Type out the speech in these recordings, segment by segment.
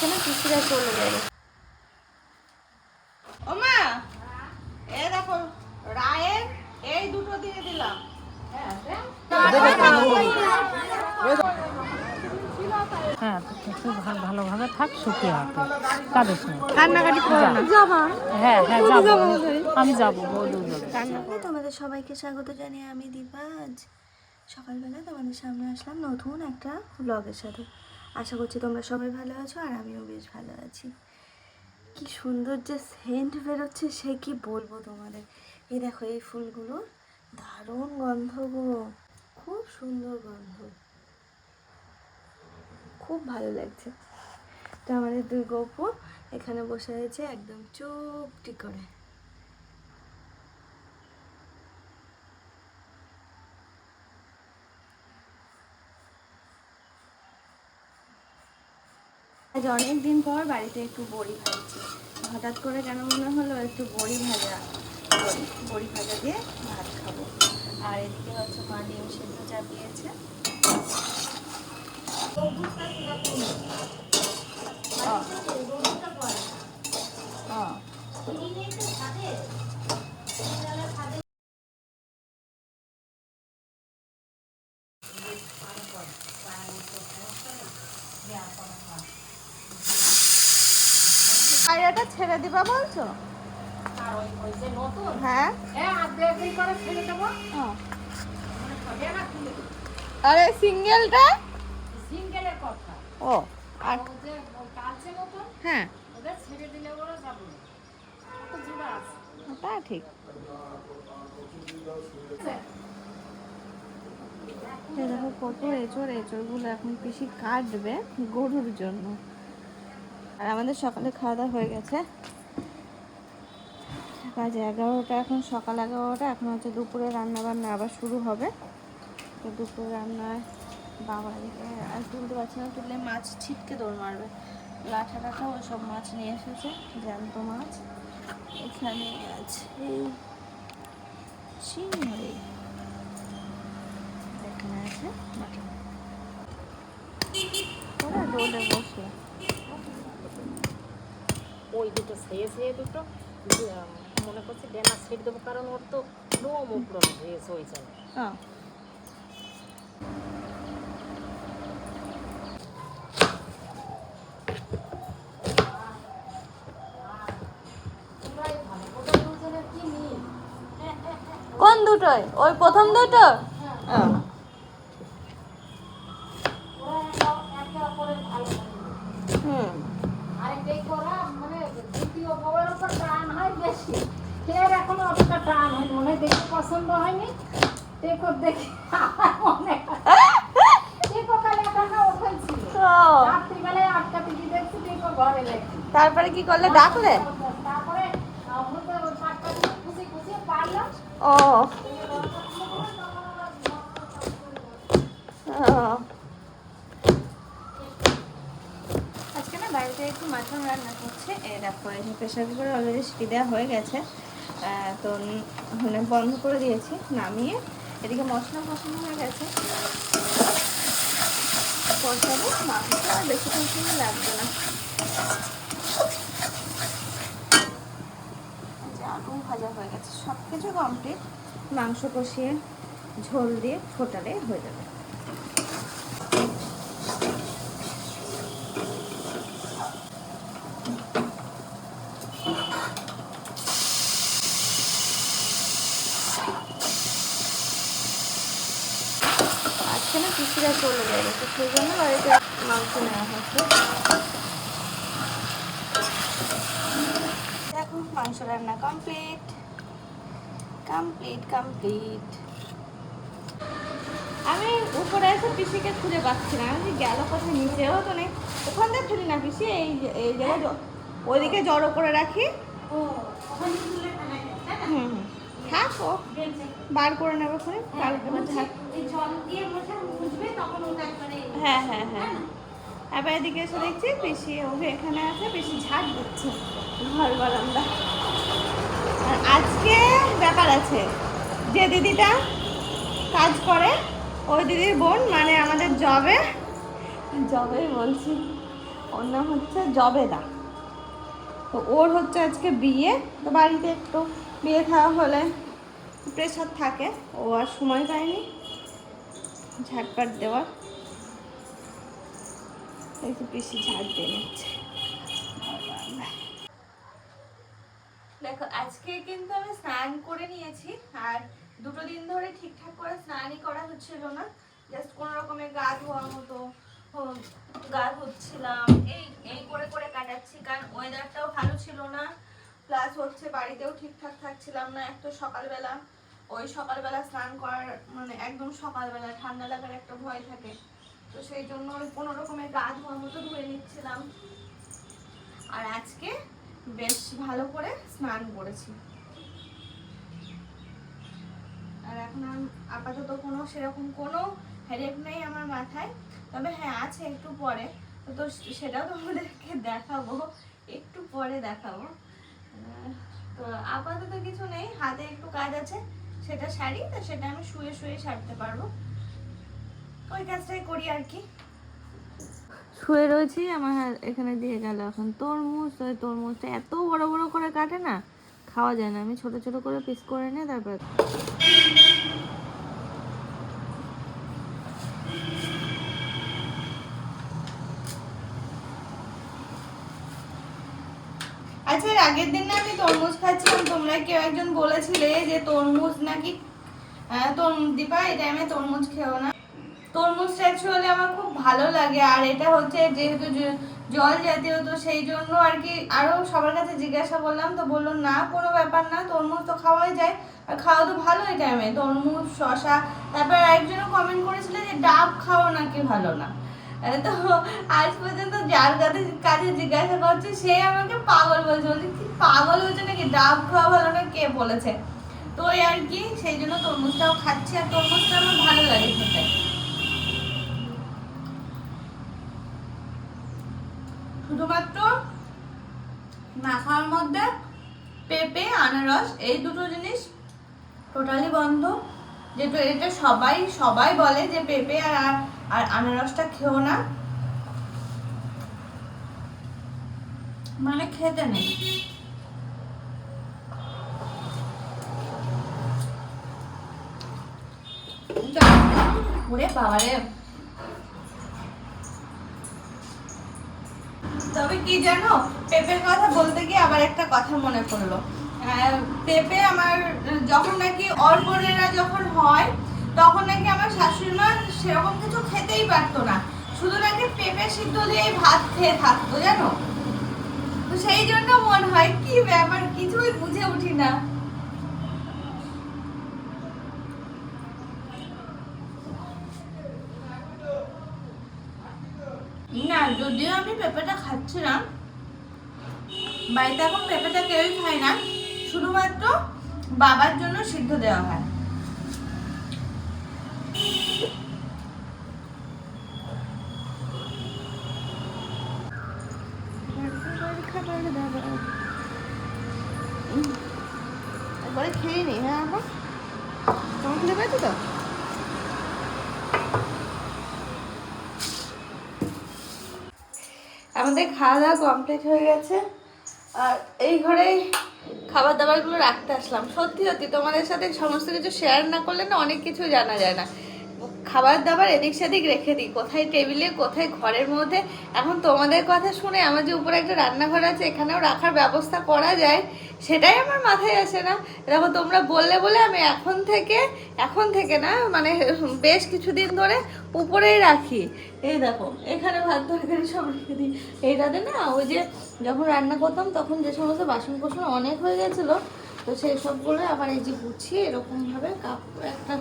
আজকে না পিসিরা চলে যাবে। ও মা, এই দেখো রায়ের এই দুটো দিয়ে দিলাম। হ্যাঁ, একটু ভালোভাবে থাক, সুখী হাতে কাঁদিস না, কান্নাকাটি করো না। হ্যাঁ হ্যাঁ যাবো, আমি যাবো। তোমাদের সবাইকে স্বাগত জানিয়ে আমি দীপা আজ সকালবেলা তোমাদের সামনে আসলাম নতুন একটা ব্লগের সাথে। আশা করছি তোমরা সবাই ভালো আছো আর আমিও বেশ ভালো আছি। কি সুন্দর যে সেন্ট বেরোচ্ছে সে কি বলবো তোমাদের। এই দেখো এই ফুলগুলো দারুণ গন্ধ গো, খুব সুন্দর গন্ধ, খুব ভালো লাগছে। তো আমাদের দুর্গপু এখানে বসে আছে একদম চুপটি করে। আজ অনেক দিন পর বাড়িতে একটু বড়ি ভাজছি। হঠাৎ করে কেন মনে হলো একটু বড়ি ভাজা করি, বড়ি ভাজা দিয়ে ভাত খাবো। আর এদিকে হচ্ছে মা ডিম সেদ্ধ চাপিয়েছে। এটা ছেড়ে দিবা বলছো? হ্যাঁ, আরে সিঙ্গেলটা ও আর হ্যাঁ তা ঠিক। দেখো কত এঁচড়, এঁচড়গুলো এখন পিসি কাটবে গরুর জন্য। আর আমাদের সকালে খাওয়া দাওয়া হয়ে গেছে, বাজে 11টা, এখন সকাল 11টা। এখন হচ্ছে দুপুরে রান্না বান্না আবার শুরু হবে। তো দুপুরে রান্নায় বাবা এদিকে আর তুলতে পারছে না, তুললে মাছ ছিটকে দৌড় মারবে। লাঠা টাঠা ওই সব মাছ নিয়ে এসেছে, জ্যান্ত মাছ। এখানে আছে চিংড়ি, এখানে আছে মাটন। ওরা রোদে বসে ওই দুটো খেয়ে দুটো মনে করছি ডেনা ছেড়ে দেবো, কারণ ওর তো লোম উপড়ো হয়েছে ওই জন্য। হ্যাঁ কোন দুটোই? ওই প্রথম দুটো? হুম, এখনো অতটা টান হয়নি, মনে হয় দেখে পছন্দ হয়নি। টেকো দেখে মনে রাত্রিবেলায় আটকাতে গিয়ে দেখছি টেকো ঘরে লেগে। তারপরে কি করলে? ডাকলে? তারপরে খুশি খুশি পারলাম। ও আজকে না বাড়িতে একটু মাটন রান্না করছে। এই দেখো, এই প্রেশার কুকারে অলরেডি সিটি দেওয়া হয়ে গেছে। তো মানে বন্ধ করে দিয়েছি, নামিয়ে এদিকে মশলা কষানো হয়ে গেছে। কষাবো, মাংসটা আর বেশিক্ষণ সময় লাগবে না। আলু ভাজা হয়ে গেছে, সব কিছু কমপ্লিট। মাংস কষিয়ে ঝোল দিয়ে ফোটালে হয়ে যাবে। আজকে না পিসিরা চলে যাবে, তো সেই জন্য বাড়িতে মাংস নেওয়া হচ্ছে। দেখো মাংস রান্না কমপ্লিট কমপ্লিট কমপ্লিট। আমি উপরে এসে পিসিকে খুঁজে পাচ্ছি না, আমি গেল কোথায়, নিচেও তো নেই। ওখান থেকে ফেলি না পিসি, এই জায়গায় ওইদিকে জড়ো করে রাখি। হুম থাকো, বার করে নেবো খুঁড়ে কালকে। হ্যাঁ হ্যাঁ হ্যাঁ, এবার এদিকে এসে দেখছি পিসি ওকে এখানে আছে, পিসি ঝাড় দিচ্ছে ঘর বারান্দা। আর আজকে ব্যাপার আছে, যে দিদিটা কাজ করে ওই দিদির বোন, মানে আমাদের জবে বলছি, ওর নাম হচ্ছে জবেদা। তো ওর হচ্ছে আজকে বিয়ে, তো বাড়িতে একটু বিয়ে খাওয়া হলে প্রেশার থাকে, ও আর সময় পায়নি ঝাটপাট দেওয়ার। একটু বেশি ঝাড় দিয়ে নিচ্ছে। দেখো আজকে কিন্তু আমি স্নান করে নিয়েছি, আর 2 দিন ধরে ঠিকঠাক করে স্নানই করা হচ্ছিল না, জাস্ট কোনো রকমের গা ধোয়ার মতো গা ধুচ্ছিলাম, এই এই করে করে কাটাচ্ছি, কারণ ওয়েদারটাও ভালো ছিল না, প্লাস হচ্ছে বাড়িতেও ঠিকঠাক থাকছিলাম না। এক তো সকালবেলা সকালবেলা স্নান করার মানে একদম সকালবেলা ঠান্ডা লাগার একটা ভয় থাকে, তো সেই জন্য কোনো রকমের গা ধোয়ার মতো ধুয়ে নিচ্ছিলাম। আর আজকে বেশ ভালো করে স্নান করেছি, আর এখন আপাতত কোনো সেরকম কোনো হেডেক নেই আমার মাথায়। তবে হ্যাঁ আছে একটু পরে, তো সেটাও তোমাদেরকে দেখাবো, একটু পরে দেখাবো। তো আপাতত কিছু নেই, হাতে একটু কাজ আছে, সেটা সারি, তো সেটা আমি শুয়ে শুয়ে সারতে পারবো, ওই কাজটাই করি আর কি। শুয়ে রয়েছি, আমার এখানে দিয়ে গেল এখন তরমুজ। ওই তরমুজটা এত বড় বড় করে কাটে না, খাওয়া যায় না, আমি ছোট ছোট করে পিস করে নিয়ে তারপর আচ্ছা। এর আগের দিন না আমি তরমুজ খাচ্ছিলাম, তোমরা কেউ একজন বলেছিলে যে তরমুজ নাকি দীপা এই টাইমে তরমুজ খেও না। তরমুজটা অ্যাকচুয়ালি আমার খুব ভালো লাগে, আর এটা হচ্ছে যেহেতু জল জাতীয়, তো সেই জন্য আর কি আরো সবার কাছে জিজ্ঞাসা করলাম, তো বললো না কোনো ব্যাপার না, তরমুজ তো খাওয়াই যায়, আর খাওয়া তো ভালো এই টাইমে, তরমুজ শশা। তারপর একজনও কমেন্ট করেছিল যে ডাব খাওয়া নাকি ভালো না। তো আজ পর্যন্ত যার কাছে জিজ্ঞাসা করছে সে আমাকে পাগল বলছে, বলছে কি পাগল হচ্ছে নাকি, ডাব খাওয়া ভালো না, কে বলেছে? তো আর কি সেই জন্য তরমুজটাও খাচ্ছি, আর তরমুজটা আমার ভালো লাগে খেতে। শুধুমাত্র না খাওয়ার মধ্যে পেঁপে আনারস এই দুটো জিনিস টোটালি বন্ধ, যেহেতু এটা সবাই বলে যে পেঁপে আর আনারসটা খেও না, মানে খেতে নেই। ওরে বাবারে, তবে কি জানো, পেঁপের কথা বলতে গিয়ে আবার একটা কথা মনে পড়লো। পেঁপে আমার যখন নাকি অর্পণেরা যখন হয়, তখন নাকি আমার শাশুড়ি মা সেরকম কিছু খেতেই পারতো না, শুধু নাকি পেঁপে সিদ্ধ দিয়ে ভাত খেয়ে থাকতো জানো। তো সেই জন্য মনে হয় কি ব্যাপার, কিছুই বুঝে উঠি না। না, যদিও আমি পেঁপেটা খাচ্ছিলাম, বাড়িতে এখন পেঁপেটা কেউই খায় না, শুধুমাত্র বাবার জন্য সিদ্ধ দেওয়া হয়। একবারে খেয়ে নি। হ্যাঁ আমার তোমার খেতে পাচ্ছি তো। আমাদের খাওয়া দাওয়া কমপ্লিট হয়ে গেছে, আর এই ঘরেই খাবার দাবারগুলো রাখতে আসলাম। সত্যি সত্যি তোমাদের সাথে সমস্ত কিছু শেয়ার না করলে না অনেক কিছু জানা যায় না। খাবার দাবার এদিক সেদিক রেখে দিই, কোথায় টেবিলে, কোথায় ঘরের মধ্যে। এখন তোমাদের কথা শুনে আমার যে উপরে একটা রান্নাঘর আছে, এখানেও রাখার ব্যবস্থা করা যায়, সেটাই আমার মাথায় আসে না। দেখো তোমরা বলে আমি এখন থেকে না, মানে বেশ কিছুদিন ধরে উপরেই রাখি। এই দেখো এখানে ভাত তরকারি সব রেখে দিই। এইটাতে না ওই যে যখন রান্না করতাম তখন যে সমস্ত বাসন কোসন অনেক হয়ে গেছিলো, তো সেই সবগুলো আবার এই যে গুছিয়ে এরকমভাবে একটা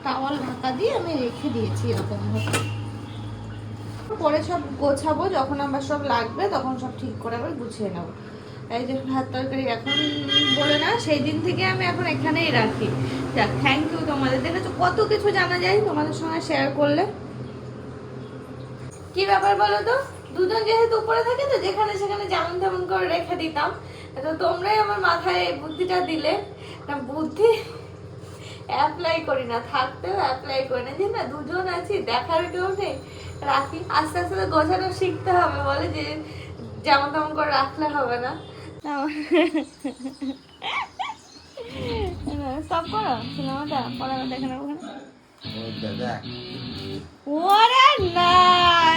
টাওয়াল ঢাকা দিয়ে আমি রেখে দিয়েছি এরকমভাবে। পরে সব গোছাবো, যখন আমার সব লাগবে তখন সব ঠিক করে আবার গুছিয়ে নেবো। এই যে ভাত তরকারি এখন বলে না, সেই দিন থেকে আমি এখন এখানেই রাখি। যাক, থ্যাংক ইউ তোমাদের, দেখেছো কত কিছু জানা যায় তোমাদের সঙ্গে শেয়ার করলে। কি ব্যাপার বলো তো, দুজন যেহেতু উপরে থাকে, তো যেখানে সেখানে যেমন তেমন করে রেখে দিতাম, তো তোমরাই আমার মাথায় এই বুদ্ধিটা দিলে। না বুদ্ধি অ্যাপ্লাই করি না, থাকতেও অ্যাপ্লাই করি না, যে না দুজন আছি দেখার কেউ নেই, রাখি। আস্তে আস্তে তো গোছানো শিখতে হবে, বলে যে যেমন তেমন করে রাখলে হবে না। স্টপ করো সিনেমাটা, পরে আবার দেখে নেবো। দেখ ওরে না,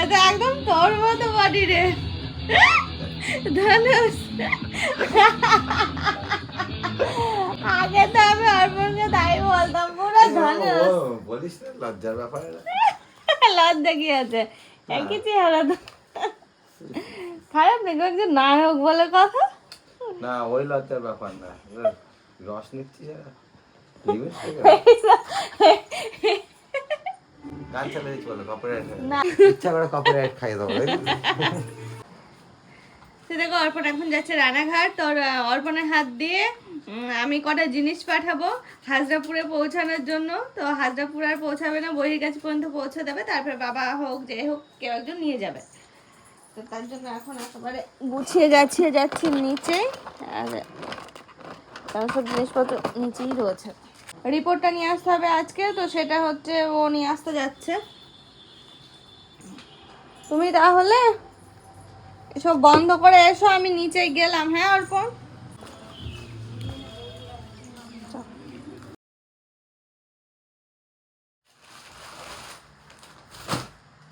এটা একদম তোর মতো বডি রে ধনুষ। আগে তো আমি অর্পণকে তাই বলতাম, পুরো ধনুষ। বলিস না লজ্জার ব্যাপার। লজ্জা কি আছে, একই চেহারা তো। খারাপ নাকি একজন নায়ক বলে কথা। না ওই লজ্জার ব্যাপার না, রস নিচ্ছি গান চালিয়ে দিচ্ছি বলো, কপিরাইট ইচ্ছা করে কপিরাইট খাইয়ে দেবো। সে দেখো অর্পণ এখন যাচ্ছে রানাঘাট, তোর অর্পণের হাত দিয়ে আমি কটা জিনিস পাঠাবো হাজরাপুরে পৌঁছানোর জন্য। তো হাজরাপুর আর পৌঁছাবে না, বহির কাছে পর্যন্ত পৌঁছে দেবে, তারপর বাবা হোক যে হোক কেউ একজন নিয়ে যাবে। তো তার জন্য এখন একেবারে গুছিয়ে গাছিয়ে যাচ্ছি নিচে, আর তার সব জিনিসপত্র নিচেই রয়েছে। রিপোর্টটা নিয়ে আসতে হবে আজকে, তো সেটা হচ্ছে ও নিয়ে আসতে যাচ্ছে। তুমি তাহলে এসব বন্ধ করে এসো, আমি নিচে গেলাম। হ্যাঁ অর্পণ,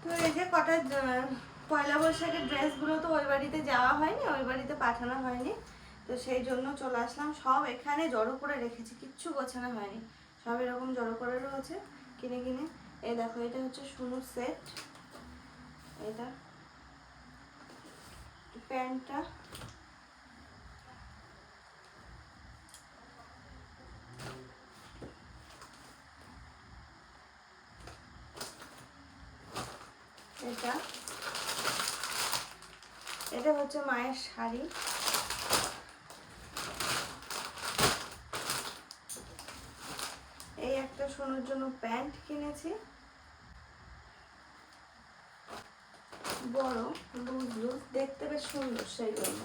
তো এই যে কটা পয়লা বৈশাখের ড্রেসগুলো তো ওই বাড়িতে যাওয়া হয়নি, ওই বাড়িতে পাঠানো হয়নি, তো সেই জন্য চলে আসলাম। সব এখানে জড়ো করে রেখেছি, কিচ্ছু গোছানো হয়নি, সব এরকম জড়ো করে রয়েছে কিনে কিনে। এই দেখো এটা হচ্ছে সুনুর সেট, এটা প্যান্টটা, এটা এটা হচ্ছে মায়ের শাড়ি, এই একটা সোনার জন্য প্যান্ট কিনেছি, বড় লুজ লুজ, দেখতে বেশ সুন্দর সেই জন্য।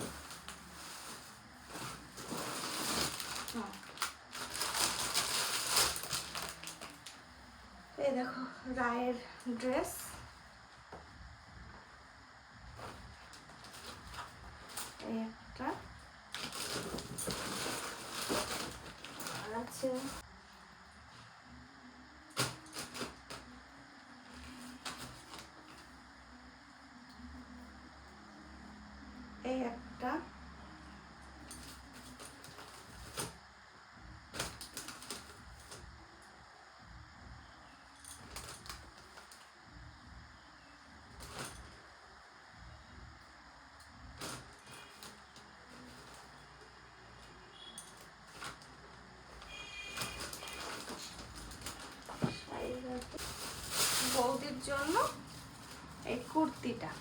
এই দেখো রায়ের ড্রেস, এই একটা, আর আছে এই একটা, বৌদির জন্য এই কুর্তিটা,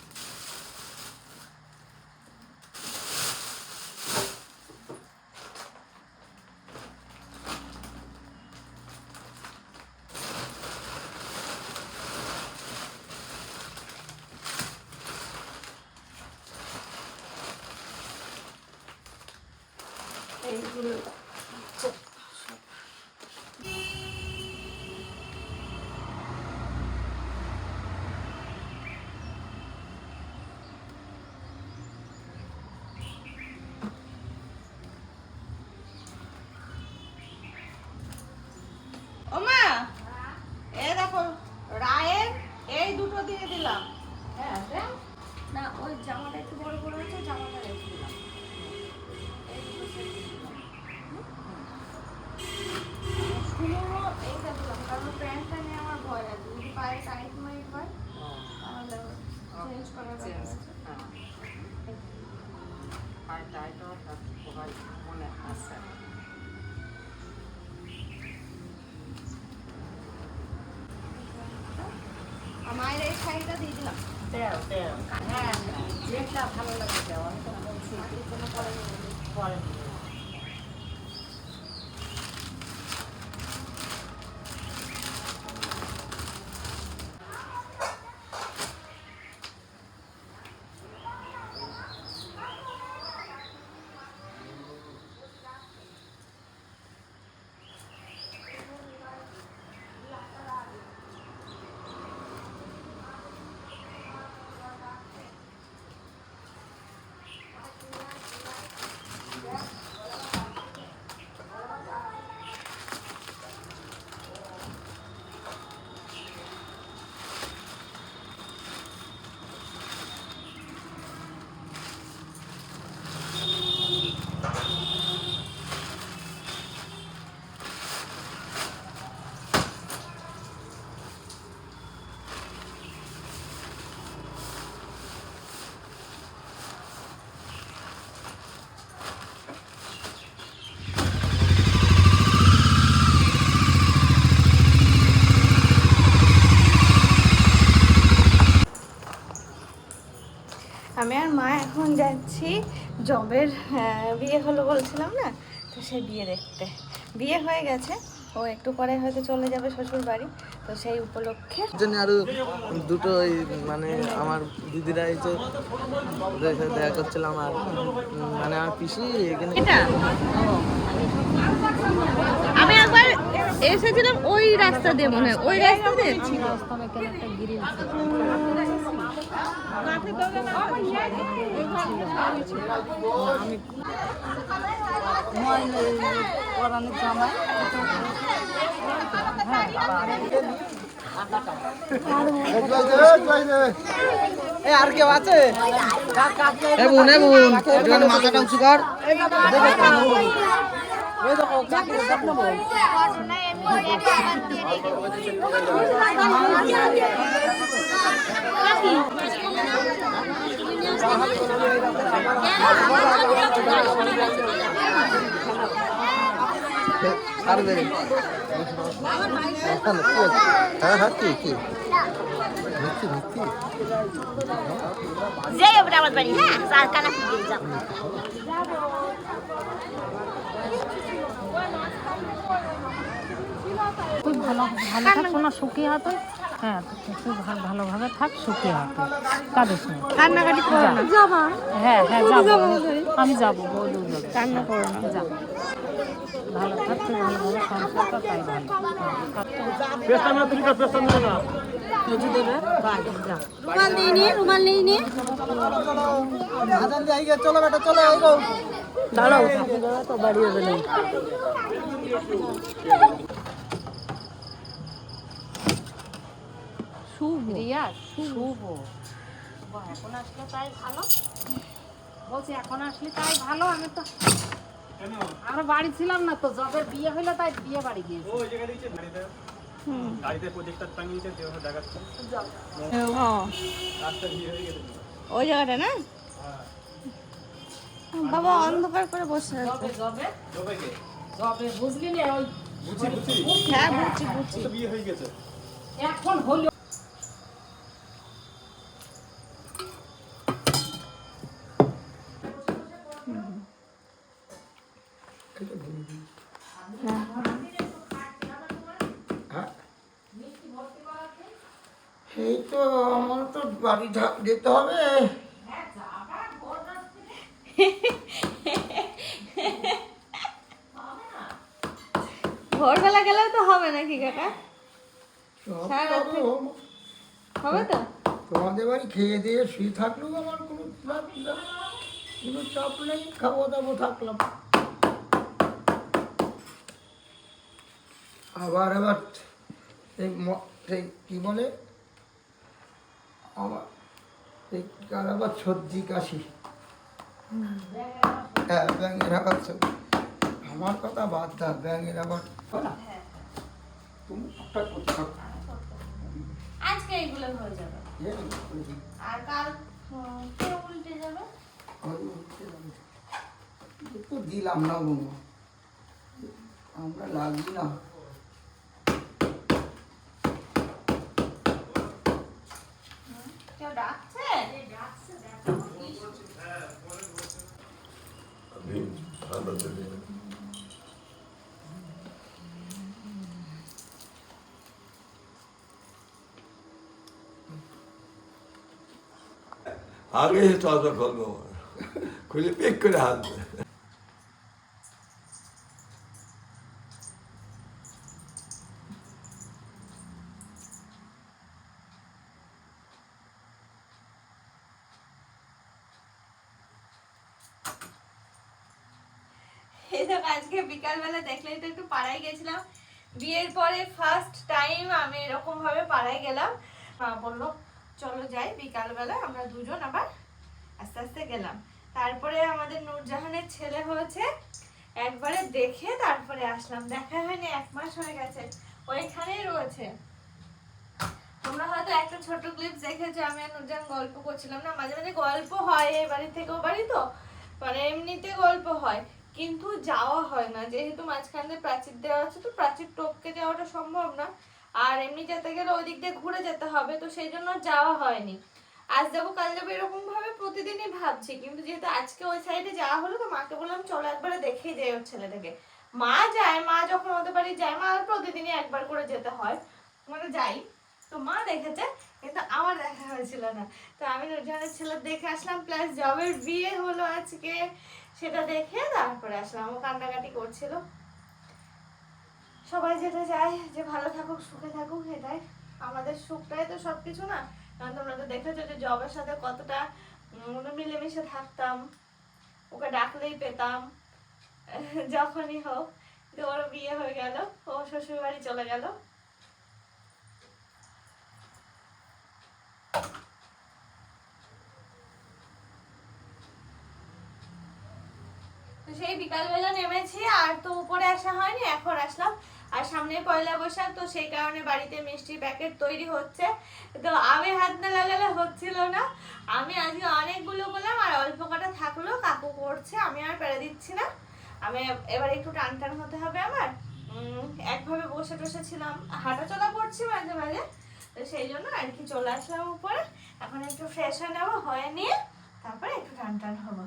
এইগুলো ওমা, এ দেখো রায়ের এই দুটো দিয়ে দিলাম। হ্যাঁ না ওই জামাটা একটু বড় বড় হয়েছে, জামাটা রেখে দিলাম। এই দুটো set দিলাম। শুনুরও এইটা দিলাম, কারণ প্যান্টটা নিয়ে আমার ভয় লাগে, যদি পায়ে টাইট মাইট হয় তাহলে চেঞ্জ করার ব্যাপার আছে। মনে আছে আর মায়ের এই শাড়িটা দিয়ে দিলাম। হ্যাঁ যেটা ভালো লাগে দেওয়া, আমি তো বলছি কোনো পরে পরে এখন যাচ্ছি জবের বিয়ে হলো বলছিলাম না, তো সেই বিয়ে দেখতে। বিয়ে হয়ে গেছে, ও একটু পরে হয়তো চলে যাবে শ্বশুর বাড়ি, তো সেই উপলক্ষে জন্য আরো দুটো ওই মানে আমার দিদিরা এই যে ওদের সাথে দেখা করছিলাম, আর মানে আমার পিসি এখানে এটা আমি একবার এসেছিলাম ওই রাস্তা দিয়ে, মনে হয় ওই রাস্তা দিয়ে আর কেউ আছে? বোন বোন মাথাটা উঁচু কর। ছাড়বে। হ্যাঁ হ্যাঁ কি কি মিথ্যি মিথ্যি যাই ওপরে আমার বাড়ি, হ্যাঁ আর কানা দিয়ে যাও। খুব ভালো ভালো থাক, কোনো সুখী হাতে। হ্যাঁ, খুব ভালোভাবে থাক, সুখী হাতে, কাঁদিস না। কান্নাকাটি করো না, যাবা। হ্যাঁ হ্যাঁ যাবো, আমি যাবো, বৌদি যাবো। কান্না করো না, যাবো, ভালো থাক, তুই ভালোভাবে সংসার কর, তাই ভালো। রুমাল নিয়ে নিয়ে, রুমাল নিয়ে নিয়ে চলো বেটা চলো, দাঁড়াও তো বাড়িয়ে দেবেন। শুভ রিয়া, শুভ এখন আসলে তাই ভালো। বলছি এখন আসলে তাই ভালো। আমি তো আমরা বাড়ি ছিলাম না তো, জবের বিয়ে হইলো তাই বিয়ে বাড়ি গিয়েছি। ওই জায়গাটা না বাবা, অন্ধকার করে বসে আছে। জবে জবে বুঝলি না, ওই হ্যাঁ বুঝছি বুঝছি। এখন হলো এই তো আমার তো বাড়ি যেতে হবে। ভোরবেলা গেলেও তো হবে নাকি কাকা? হবে তো? তোমাদের বাড়ি খেয়ে দিয়ে শুয়ে থাকলেও আমার কোনো চাপ নেই, খাবো দাবো থাকলাম। আবার সেই কি বলে আমার এই আবার সর্দি কাশি, হ্যাঁ ব্যাঙের আবার আমার কথা বাদ দা, ব্যাঙের আবার তুমি একটা কথা আজকে এগুলো হয়ে যাবে, আর কাল কে উল্টে যাবে। তো দিলাম না বৌমা, আমরা লাগি না। কেউ ডাকছে? আগে চলবে করবো, খুলে পেক করে হাসবে। এই দেখো আজকে বিকালবেলা দেখলেই তো একটু পাড়ায় গেছিলাম। বিয়ের পরে ফার্স্ট টাইম আমি এরকম ভাবে পাড়ায় গেলাম। মা বললো চলো যাই, বিকালবেলা আমরা দুজন আবার আস্তে আস্তে গেলাম। তারপরে আমাদের নূরজাহানের ছেলে হয়েছে, একবারে দেখে তারপরে আসলাম। দেখা হয়নি, 1 মাস হয়ে গেছে, ওইখানেই রয়েছে। তোমরা হয়তো একটা ছোট ক্লিপ দেখেছো, আমি আর নূরজাহান গল্প করছিলাম না, মাঝে মাঝে গল্প হয় এই বাড়ি থেকে ও বাড়ি, তো মানে এমনিতে গল্প হয় কিন্তু যাওয়া হয় না, যেহেতু মাঝখানে প্রাচীর দেওয়া আছে, তো প্রাচীর টপকে যাওয়াটা সম্ভব না, আর এমনি যেতে গেলে ওই দিক দিয়ে ঘুরে যেতে হবে, তো সেই জন্য যাওয়া হয়নি। আজ যাবো কাল যাবো এরকম ভাবে প্রতিদিনই ভাবছি, কিন্তু যেহেতু আজকে ওই সাইডে যাওয়া হলো তো মাকে বললাম চলো একবারে দেখেই যাই ওর ছেলেটাকে। মা যায়, মা যখন ওদের বাড়ি যায়, মা প্রতিদিনই একবার করে যেতে হয়, মানে যাই, তো মা দেখেছে কিন্তু আমার দেখা হয়েছিল না। তো আমি নুরজাহানের ছেলে দেখে আসলাম, প্লাস জবের বিয়ে হলো আজকে, সেটা দেখে তারপরে আসলাম। ও কান্নাকাটি করছিল। সবাই যেটা চায় যে ভালো থাকুক, সুখে থাকুক, এটাই আমাদের সুখটাই তো সবকিছু না। কারণ তোমরা তো দেখেছো যে জবের সাথে কতটা মিলেমিশে থাকতাম, ওকে ডাকলেই পেতাম যখনই হোক। তো ওর বিয়ে হয়ে গেল, ও শ্বশুর বাড়ি চলে গেল। তো সেই বিকালবেলা নেমেছি, আর তো উপরে আসা হয়নি, এখন আসলাম। আর সামনে পয়লা বৈশাখ, তো সেই কারণে বাড়িতে মিষ্টির প্যাকেট তৈরি হচ্ছে। তো আমি হাত না লাগালে হচ্ছিল না। আমি আজকে অনেকগুলো করলাম, আর অল্প কটা থাকলো, কাকু করছে, আমি আর পেরে দিচ্ছি না। আমি এবার একটু টান টান হতে হবে আমার। একভাবে বসে টসে ছিলাম, হাঁটা চলা করছি মাঝে মাঝে, তো সেই জন্য আর কি চলে আসলাম উপরে। এখন একটু ফ্রেশ হয়ে নেবো, হয়ে নিয়ে তারপরে একটু টান টান হবো।